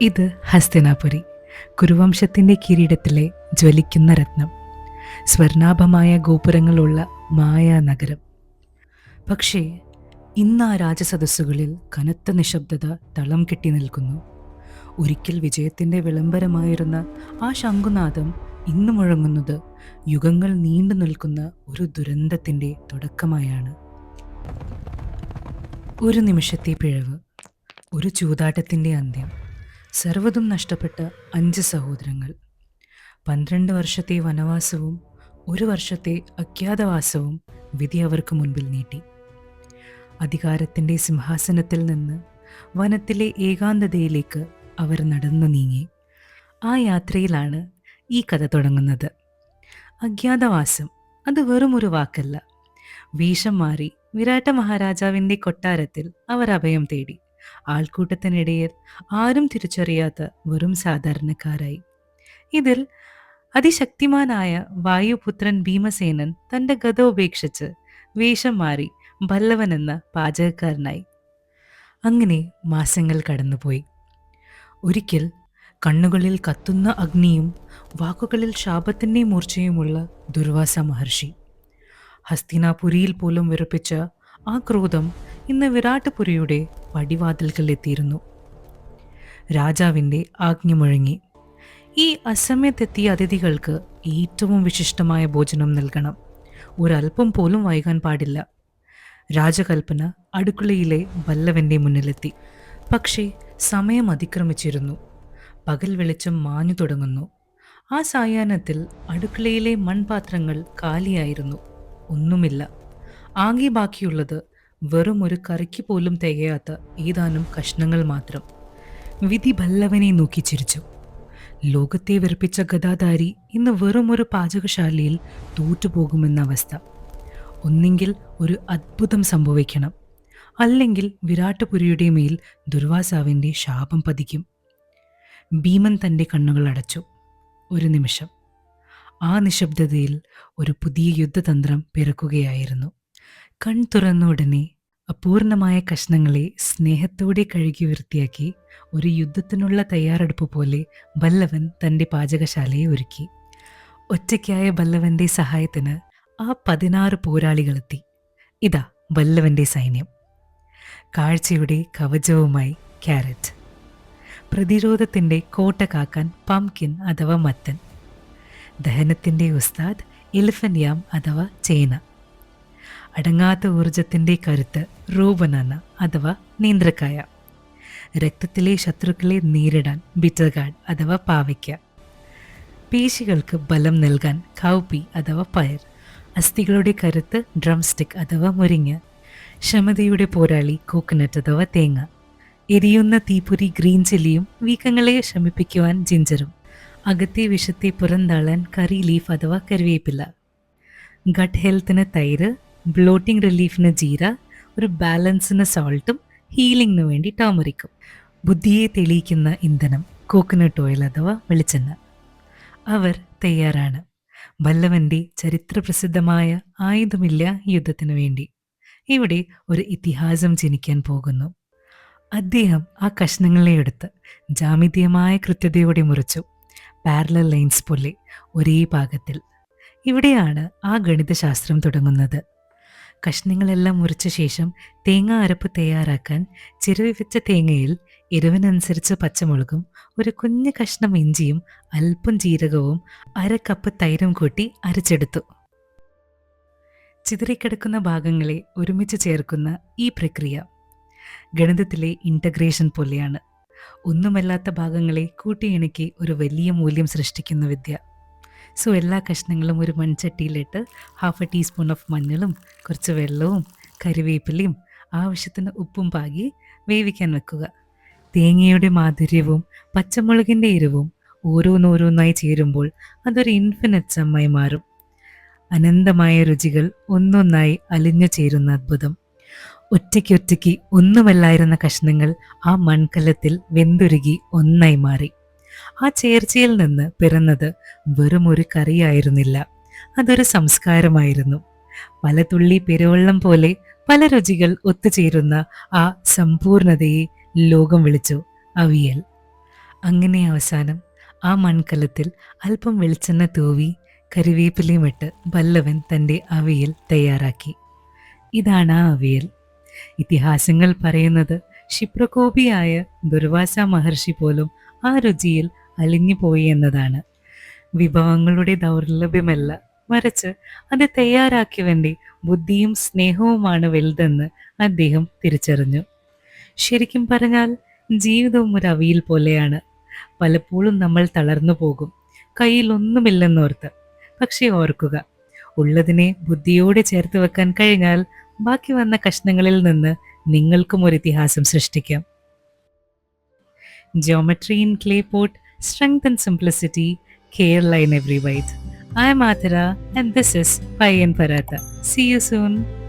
ഇത് ഹസ്തിനാപുരി, കുരുവംശത്തിൻ്റെ കിരീടത്തിലെ ജ്വലിക്കുന്ന രത്നം, സ്വർണാഭമായ ഗോപുരങ്ങളുള്ള മായാനഗരം. പക്ഷേ ഇന്ന് ആ രാജസദസ്സുകളിൽ കനത്ത നിശബ്ദത തളം കെട്ടി നിൽക്കുന്നു. ഒരിക്കൽ വിജയത്തിൻ്റെ വിളംബരമായിരുന്ന ആ ശംഖുനാദം ഇന്ന് മുഴങ്ങുന്നത് യുഗങ്ങൾ നീണ്ടു നിൽക്കുന്ന ഒരു ദുരന്തത്തിൻ്റെ തുടക്കമായാണ്. ഒരു നിമിഷത്തെ പിഴവ്, ഒരു ചൂതാട്ടത്തിൻ്റെ അന്ത്യം, സർവ്വതും നഷ്ടപ്പെട്ട 5 സഹോദരങ്ങൾ. 12 വർഷത്തെ വനവാസവും 1 വർഷത്തെ അജ്ഞാതവാസവും വിധി അവർക്ക് മുൻപിൽ നീട്ടി. അധികാരത്തിൻ്റെ സിംഹാസനത്തിൽ നിന്ന് വനത്തിലെ ഏകാന്തതയിലേക്ക് അവർ നടന്നു നീങ്ങി. ആ യാത്രയിലാണ് ഈ കഥ തുടങ്ങുന്നത്. അജ്ഞാതവാസം അത് വെറുമൊരു വാക്കല്ല. വേഷം മാറി വിരാട്ട മഹാരാജാവിൻ്റെ കൊട്ടാരത്തിൽ അവർ അഭയം തേടി. ആൾക്കൂട്ടത്തിനിടയിൽ ആരും തിരിച്ചറിയാത്ത വെറും സാധാരണക്കാരായി. ഇതിൽ അതിശക്തിമാനായ വായുപുത്രൻ ഭീമസേനൻ തൻ്റെ ഗദ ഉപേക്ഷിച്ച് വേഷം മാറി ഭല്ലവൻ എന്ന പാചകക്കാരനായി. അങ്ങനെ മാസങ്ങൾ കടന്നുപോയി. ഒരിക്കൽ കണ്ണുകളിൽ കത്തുന്ന അഗ്നിയും വാക്കുകളിൽ ശാപത്തിൻ്റെ മൂർച്ചയുമുള്ള ദുർവാസ മഹർഷി. ഹസ്തിനാപുരിയിൽ പോലും വിറപ്പിച്ച ആ ക്രോധം ഇന്ന് വിരാട്ടപുരിയുടെ പടിവാതിൽക്കൽ എത്തിയിരുന്നു. രാജാവിൻ്റെ ആജ്ഞ മുഴങ്ങി. ഈ അസമയത്തെത്തിയ അതിഥികൾക്ക് ഏറ്റവും വിശിഷ്ടമായ ഭോജനം നൽകണം. ഒരൽപ്പം പോലും വൈകാൻ പാടില്ല. രാജകൽപ്പന അടുക്കളയിലെ വല്ലവൻ്റെ മുന്നിലെത്തി. പക്ഷേ സമയം അതിക്രമിച്ചിരുന്നു. പകൽ വെളിച്ചം മാഞ്ഞു തുടങ്ങുന്നു. ആ സായാഹ്നത്തിൽ അടുക്കളയിലെ മൺപാത്രങ്ങൾ കാലിയായിരുന്നു. ഒന്നുമില്ല. ആകെ ബാക്കിയുള്ളത് വെറും ഒരു കറിക്ക് പോലും തികയാത്ത ഏതാനും കഷ്ണങ്ങൾ മാത്രം. വിധി ഭല്ലവനെ നോക്കി ചിരിച്ചു. ലോകത്തെ വെറുപ്പിച്ച ഗദാധാരി ഇന്ന് വെറും ഒരു പാചകശാലയിൽ തോറ്റുപോകുമെന്ന അവസ്ഥ. ഒന്നെങ്കിൽ ഒരു അത്ഭുതം സംഭവിക്കണം, അല്ലെങ്കിൽ വിരാട്ടപുരിയുടെ മേൽ ദുർവാസാവിൻ്റെ ശാപം പതിക്കും. ഭീമൻ തൻ്റെ കണ്ണുകൾ അടച്ചു. ഒരു നിമിഷം. ആ നിശബ്ദതയിൽ ഒരു പുതിയ യുദ്ധതന്ത്രം പിറക്കുകയായിരുന്നു. കൺ തുറന്ന ഉടനെ അപൂർണമായ കഷ്ണങ്ങളെ സ്നേഹത്തോടെ കഴുകി വൃത്തിയാക്കി ഒരു യുദ്ധത്തിനുള്ള തയ്യാറെടുപ്പ് പോലെ ഭല്ലവൻ തൻ്റെ പാചകശാലയെ ഒരുക്കി. ഒറ്റയ്ക്കായ ഭല്ലവൻ്റെ സഹായത്തിന് ആ 16 പോരാളികളെത്തി. ഇതാ ഭല്ലവൻ്റെ സൈന്യം. കാഴ്ചയുടെ കവചവുമായി ക്യാരറ്റ്, പ്രതിരോധത്തിൻ്റെ കോട്ട കാക്കാൻ പംകിൻ അഥവാ മത്തൻ, ദഹനത്തിൻ്റെ ഉസ്താദ് എലിഫന്റ് യാം അഥവാ ചേന, അടങ്ങാത്ത ഊർജത്തിൻ്റെ കരുത്ത് റൂബനാന അഥവാ നേന്ത്രക്കായ, രക്തത്തിലെ ശത്രുക്കളെ നേരിടാൻ ബിറ്റർഗാർഡ് അഥവാ പാവയ്ക്ക, പേശികൾക്ക് ബലം നൽകാൻ കൗപ്പി അഥവാ പയർ, അസ്ഥികളുടെ കരുത്ത് ഡ്രംസ്റ്റിക് അഥവാ മുരിങ്ങ, ക്ഷമതയുടെ പോരാളി കോക്കനട്ട് അഥവാ തേങ്ങ, എരിയുന്ന തീപ്പൊരി ഗ്രീൻ ചില്ലിയും വീക്കങ്ങളെ ശമിപ്പിക്കുവാൻ ജിഞ്ചറും, അകത്തെ വിഷത്തെ പുറന്തള്ളാൻ കറി ലീഫ് അഥവാ കറിവേപ്പില, ഗട്ട് ഹെൽത്തിന് തൈര്, ബ്ലോട്ടിംഗ് റിലീഫിന് ജീര, ഒരു ബാലൻസിന് സോൾട്ടും ഹീലിംഗിന് വേണ്ടി ടർമറിക്കും, ബുദ്ധിയെ തെളിയിക്കുന്ന ഇന്ധനം കോക്കനട്ട് ഓയിൽ അഥവാ വെളിച്ചെണ്ണ. അവർ തയ്യാറാണ്. ഭല്ലവൻ്റെ ചരിത്രപ്രസിദ്ധമായ ആയുധമില്ല യുദ്ധത്തിനു വേണ്ടി. ഇവിടെ ഒരു ഇതിഹാസം ജനിക്കാൻ പോകുന്നു. അദ്ദേഹം ആ കഷ്ണങ്ങളെ എടുത്ത് ജാമിതീയമായ കൃത്യതയോടെ മുറിച്ചു. പാരലൽ ലൈൻസ് പോലെ ഒരേ പാകത്തിൽ. ഇവിടെയാണ് ആ ഗണിതശാസ്ത്രം തുടങ്ങുന്നത്. കഷ്ണങ്ങളെല്ലാം മുറിച്ച ശേഷം തേങ്ങ അരപ്പ് തയ്യാറാക്കാൻ ചിരവി വെച്ച തേങ്ങയിൽ എരിവിനനുസരിച്ച് പച്ചമുളകും ഒരു കുഞ്ഞു കഷ്ണം ഇഞ്ചിയും അല്പം ജീരകവും 1/2 കപ്പ് തൈരും കൂട്ടി അരച്ചെടുത്തു. ചിതറിക്കിടക്കുന്ന ഭാഗങ്ങളെ ഒരുമിച്ച് ചേർക്കുന്ന ഈ പ്രക്രിയ ഗണിതത്തിലെ ഇൻ്റഗ്രേഷൻ പോലെയാണ്. ഒന്നുമല്ലാത്ത ഭാഗങ്ങളെ കൂട്ടിയിണക്കി ഒരു വലിയ മൂല്യം സൃഷ്ടിക്കുന്ന വിദ്യ. സോ എല്ലാ കഷ്ണങ്ങളും ഒരു മൺചട്ടിയിലിട്ട് 1/2 ടീസ്പൂൺ ഓഫ് മഞ്ഞളും കുറച്ച് വെള്ളവും കറിവേപ്പിലയും ആവശ്യത്തിന് ഉപ്പും പാകി വേവിക്കാൻ വെക്കുക. തേങ്ങയുടെ മാധുര്യവും പച്ചമുളകിൻ്റെ എരിവും ഓരോന്നോരോന്നായി ചേരുമ്പോൾ അതൊരു ഇൻഫിനിറ്റ് സമ്മായി മാറും. അനന്തമായ രുചികൾ ഒന്നൊന്നായി അലിഞ്ഞു ചേരുന്ന അത്ഭുതം. ഒറ്റയ്ക്കൊറ്റയ്ക്ക് ഒന്നുമല്ലായിരുന്ന കഷ്ണങ്ങൾ ആ മൺകലത്തിൽ വെന്തുരുകി ഒന്നായി മാറി. ആ ചേർച്ചയിൽ നിന്ന് പിറന്നത് വെറും ഒരു കറിയായിരുന്നില്ല, അതൊരു സംസ്കാരമായിരുന്നു. പല തുള്ളി പെരുവെള്ളം പോലെ പല രുചികൾ ഒത്തുചേരുന്ന ആ സമ്പൂർണതയെ ലോകം വിളിച്ചു അവിയൽ. അങ്ങനെ അവസാനം ആ മൺകലത്തിൽ അല്പം വെളിച്ചെണ്ണ തൂവി കറിവേപ്പിലയും ഇട്ട് പല്ലവൻ തൻ്റെ അവിയൽ തയ്യാറാക്കി. ഇതാണ് ആ അവിയൽ. ഇതിഹാസങ്ങൾ പറയുന്നത് ക്ഷിപ്രകോപിയായ ദുർവാസ മഹർഷി പോലും ആ രുചിയിൽ അലിഞ്ഞുപോയി എന്നതാണ്. വിഭവങ്ങളുടെ ദൗർലഭ്യമല്ല, മറിച്ച് അത് തയ്യാറാക്കിയവൻ്റെ ബുദ്ധിയും സ്നേഹവുമാണ് വലുതെന്ന് അദ്ദേഹം തിരിച്ചറിഞ്ഞു. ശരിക്കും പറഞ്ഞാൽ ജീവിതവും ഒരു അവിയൽ പോലെയാണ്. പലപ്പോഴും നമ്മൾ തളർന്നു പോകും, കയ്യിൽ ഒന്നുമില്ലെന്നോർത്ത്. പക്ഷേ ഓർക്കുക, ഉള്ളതിനെ ബുദ്ധിയോടെ ചേർത്ത് വെക്കാൻ കഴിഞ്ഞാൽ ബാക്കി വന്ന കഷ്ണങ്ങളിൽ നിന്ന് നിങ്ങൾക്കും ഒരു ഇതിഹാസം സൃഷ്ടിക്കാം. Geometry in Clay Pot, Strength and Simplicity, Kerala in Every Bite. I am Athara and this is Pai and Paratha. See you soon.